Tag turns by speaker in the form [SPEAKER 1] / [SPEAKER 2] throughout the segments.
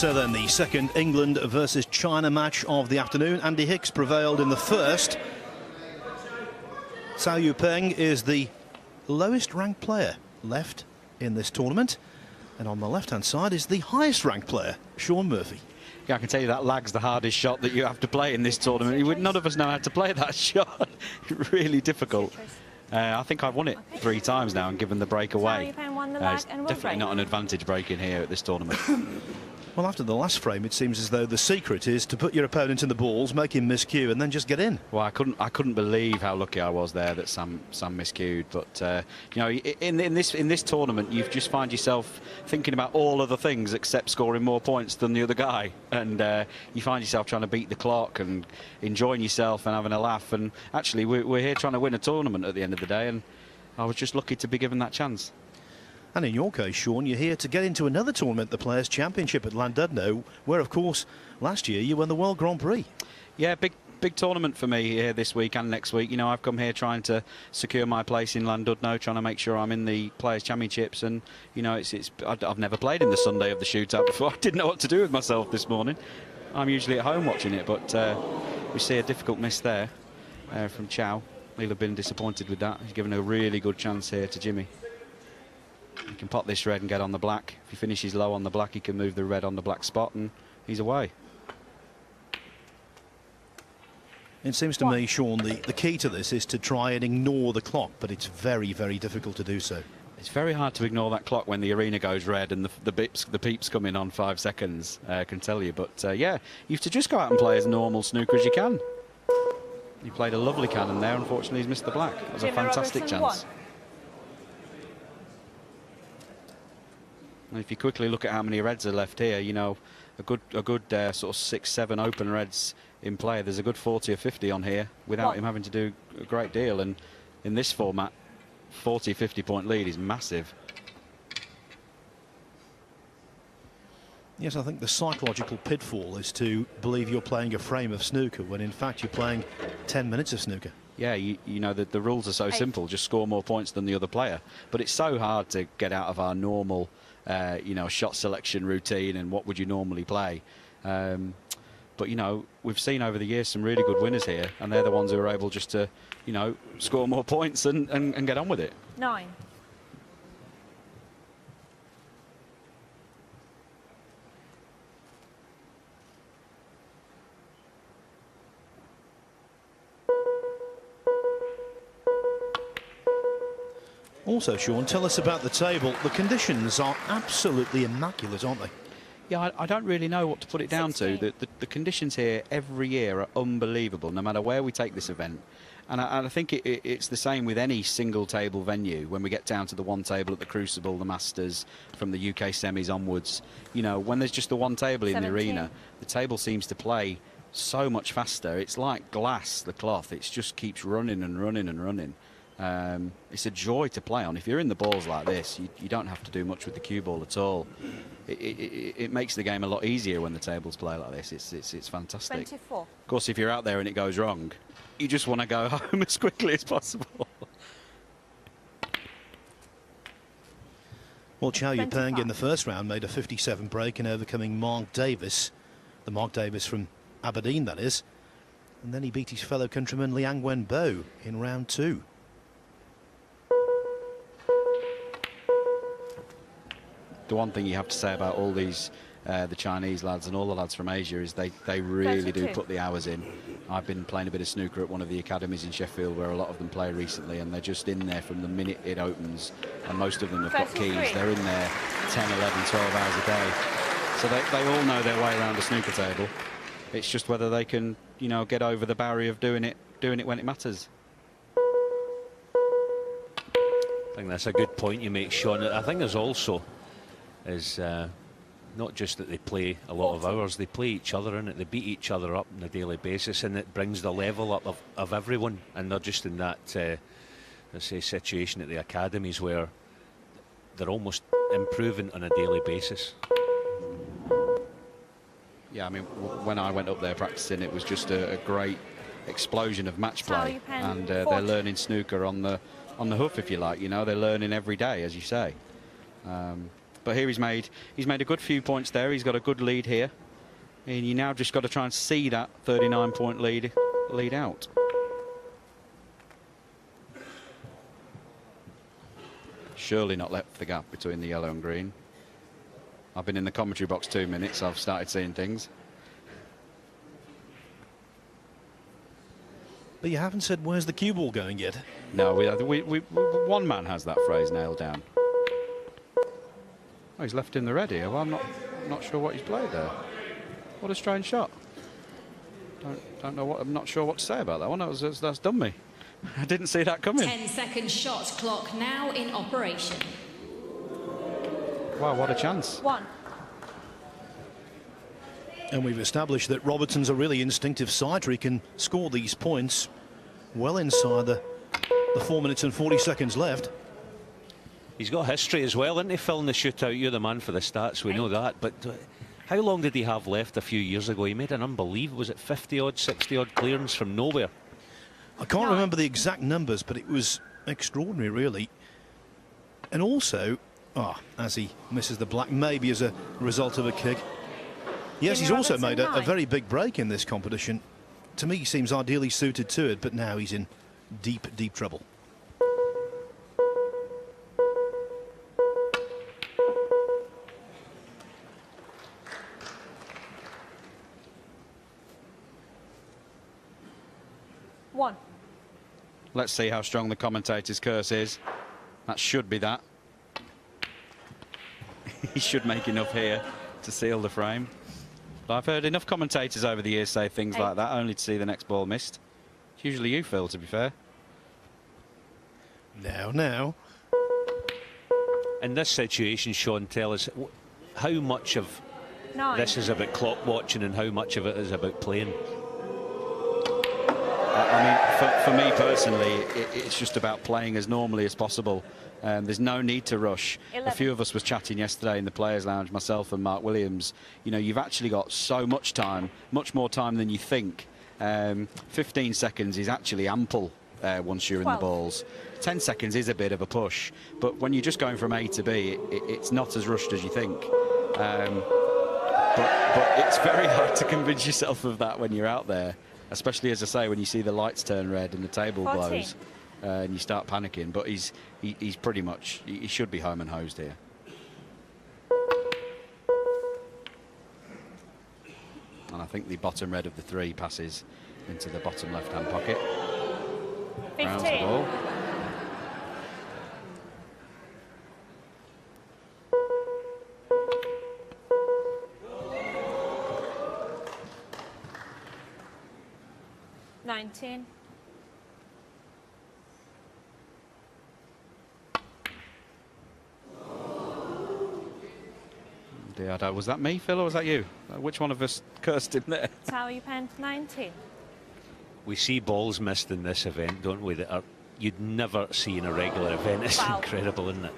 [SPEAKER 1] So then the second England versus China match of the afternoon. Andy Hicks prevailed in the first. Cao Yupeng is the lowest ranked player left in this tournament. And on the left-hand side is the highest ranked player, Shaun Murphy.
[SPEAKER 2] Yeah, I can tell you that lag's the hardest shot that you have to play in this tournament. None of us know how to play that shot. Really difficult. I think I've won it 3 times now and given the break away. It's definitely not an advantage break in here at this tournament.
[SPEAKER 1] Well, after the last frame, it seems as though the secret is to put your opponent in the balls, make him miscue, and then just get in.
[SPEAKER 2] Well, I couldn't believe how lucky I was there that Sam miscued. But you know, in this tournament, you just find yourself thinking about all other things except scoring more points than the other guy, and you find yourself trying to beat the clock and enjoying yourself and having a laugh. And actually, we're here trying to win a tournament at the end of the day, and I was just lucky to be given that chance.
[SPEAKER 1] And in your case, Shaun, you're here to get into another tournament, the Players' Championship at Llandudno, where, of course, last year you won the World Grand Prix. Yeah,
[SPEAKER 2] big tournament for me here this week and next week. You know, I've come here trying to secure my place in Llandudno, trying to make sure I'm in the Players' Championships. And, you know, I've never played in the Sunday of the shootout before. I didn't know what to do with myself this morning. I'm usually at home watching it, but we see a difficult miss there from Cao. He'll have been disappointed with that. He's given a really good chance here to Jimmy. He can pot this red and get on the black. If he finishes low on the black, he can move the red on the black spot, and he's away.
[SPEAKER 1] It seems to me, Shaun, the key to this is to try and ignore the clock, but it's very, very difficult to do so.
[SPEAKER 2] It's very hard to ignore that clock when the arena goes red and the peeps come in on 5 seconds, I can tell you. But, yeah, you have to just go out and play as normal snooker as you can. He played a lovely cannon there. Unfortunately, he's missed the black. That was a fantastic chance. And if you quickly look at how many reds are left here, you know, a good sort of 6-7 open reds in play. There's a good 40 or 50 on here without him having to do a great deal. And in this format, 40, 50 point lead is massive.
[SPEAKER 1] Yes, I think the psychological pitfall is to believe you're playing a frame of snooker when in fact you're playing 10 minutes of snooker.
[SPEAKER 2] Yeah, you know, the rules are so simple, just score more points than the other player. But it's so hard to get out of our normal, you know, shot selection routine and what would you normally play. But, you know, we've seen over the years some really good winners here, and they're the ones who are able just to, you know, score more points and get on with it.
[SPEAKER 3] 9.
[SPEAKER 1] Also, Shaun, tell us about the table. The conditions are absolutely immaculate, aren't they?
[SPEAKER 2] Yeah, I don't really know what to put it down to. The conditions here every year are unbelievable, no matter where we take this event. And I think it's the same with any single table venue. When we get down to the one table at the Crucible, the Masters, from the UK semis onwards, you know, when there's just the one table in the arena, the table seems to play so much faster. It's like glass, the cloth. It just keeps running and running and running. It's a joy to play on. If you're in the balls like this, you don't have to do much with the cue ball at all. It makes the game a lot easier when the tables play like this. It's fantastic.
[SPEAKER 3] 24.
[SPEAKER 2] Of course, if you're out there and it goes wrong, you just want to go home as quickly as possible.
[SPEAKER 1] Well, Cao Yupeng in the first round made a 57 break in overcoming Mark Davis, the Mark Davis from Aberdeen, that is. And then he beat his fellow countryman Liang Wenbo in round 2.
[SPEAKER 2] The one thing you have to say about all these, the Chinese lads and all the lads from Asia, is they really do put the hours in. I've been playing a bit of snooker at one of the academies in Sheffield where a lot of them play recently, and they're just in there from the minute it opens, and most of them have got keys. They're in there 10, 11, 12 hours a day. So they all know their way around a snooker table. It's just whether they can, you know, get over the barrier of doing it when it matters.
[SPEAKER 4] I think that's a good point you make, Shaun. I think there's also is not just that they play a lot of hours, they play each other in it, they beat each other up on a daily basis, and it brings the level up of everyone, and they're just in that let's say situation at the academies where they're almost improving on a daily basis.
[SPEAKER 2] Yeah, I mean, when I went up there practicing, it was just a great explosion of match play, and they're learning snooker on the hoof, if you like. You know, they're learning every day, as you say. But here he's made a good few points there. He's got a good lead here. And you now just got to try and see that 39-point lead out. Surely not left the gap between the yellow and green. I've been in the commentary box 2 minutes. I've started seeing things.
[SPEAKER 1] But you haven't said where's the cue ball going yet.
[SPEAKER 2] No, one man has that phrase nailed down. Oh, he's left in the red here. Well, I'm not sure what he's played there. What a strange shot. Don't know what. I'm not sure what to say about that one. That's done me. I didn't see that coming.
[SPEAKER 3] 10-second shot clock now in operation.
[SPEAKER 2] Wow, what a chance.
[SPEAKER 3] 1.
[SPEAKER 1] And we've established that Robertson's a really instinctive sider. He can score these points well inside the 4 minutes and 40 seconds left.
[SPEAKER 4] He's got history as well, isn't he, Phil, in the shootout? You're the man for the stats, we know that. But how long did he have left a few years ago? He made an unbelievable, was it 50-odd, 60-odd clearance from nowhere?
[SPEAKER 1] I can't remember the exact numbers, but it was extraordinary, really. And also, as he misses the black, maybe as a result of a kick. Yes, he's also made a very big break in this competition. To me, he seems ideally suited to it, but now he's in deep, deep trouble.
[SPEAKER 2] Let's see how strong the commentator's curse is. That should be that. He should make enough here to seal the frame. But I've heard enough commentators over the years say things like that, only to see the next ball missed. It's usually you, Phil, to be fair.
[SPEAKER 1] Now.
[SPEAKER 4] In this situation, Sean, tell us how much of this is about clock watching and how much of it is about playing.
[SPEAKER 2] I mean, for me personally, it's just about playing as normally as possible. There's no need to rush.
[SPEAKER 3] 11.
[SPEAKER 2] A few of us was chatting yesterday in the Players' Lounge, myself and Mark Williams. You know, you've actually got so much time, much more time than you think. 15 seconds is actually ample once you're 12. In the balls. 10 seconds is a bit of a push, but when you're just going from A to B, it's not as rushed as you think. But it's very hard to convince yourself of that when you're out there. Especially, as I say, when you see the lights turn red and the table
[SPEAKER 3] 14.
[SPEAKER 2] glows and you start panicking. But he's pretty much, he should be home and hosed here. And I think the bottom red of the 3 passes into the bottom left-hand pocket.
[SPEAKER 3] 15.
[SPEAKER 2] Rounds the ball. Was that me, Phil, or was that you? Which one of us cursed him there?
[SPEAKER 3] Tower Yupeng 19.
[SPEAKER 4] We see balls missed in this event, don't we, that you'd never see in a regular event. It's incredible, isn't it?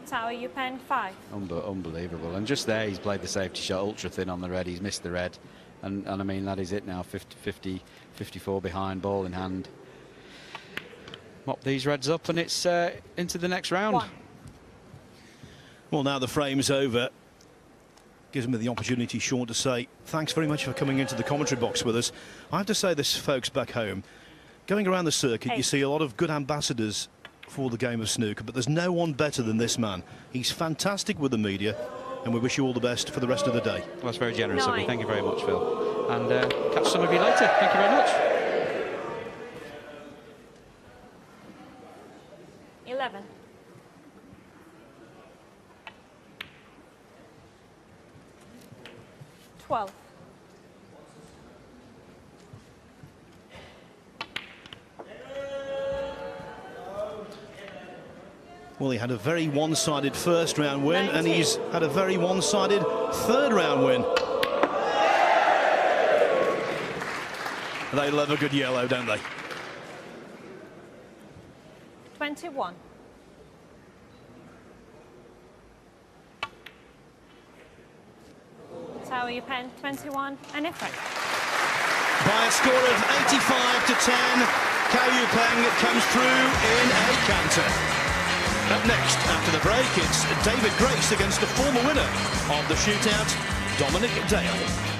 [SPEAKER 3] Tower Yupeng 5.
[SPEAKER 2] Unbelievable. And just there, he's played the safety shot ultra thin on the red. He's missed the red. And I mean, that is it now, 50, 54 behind, ball in hand. Mop these reds up and it's into the next round.
[SPEAKER 3] 1.
[SPEAKER 1] Well, now the frame's over. Gives me the opportunity, Sean, to say thanks very much for coming into the commentary box with us. I have to say this, folks, back home. Going around the circuit, you see a lot of good ambassadors for the game of snooker, but there's no one better than this man. He's fantastic with the media, and we wish you all the best for the rest of the day.
[SPEAKER 2] Well, that's very generous of you. Thank you very much, Phil. And catch some of you later. Thank you very much.
[SPEAKER 3] 11. 12.
[SPEAKER 1] Well, he had a very one-sided first round win,
[SPEAKER 3] 19.
[SPEAKER 1] and he's had a very one-sided third round win. They love a good yellow, don't they?
[SPEAKER 3] 21. Tower Yupeng 21 and effort.
[SPEAKER 1] By a score of 85 to 10, Cao Yupeng comes through in a canter. Up next, after the break, it's David Grace against the former winner of the shootout, Dominic Dale.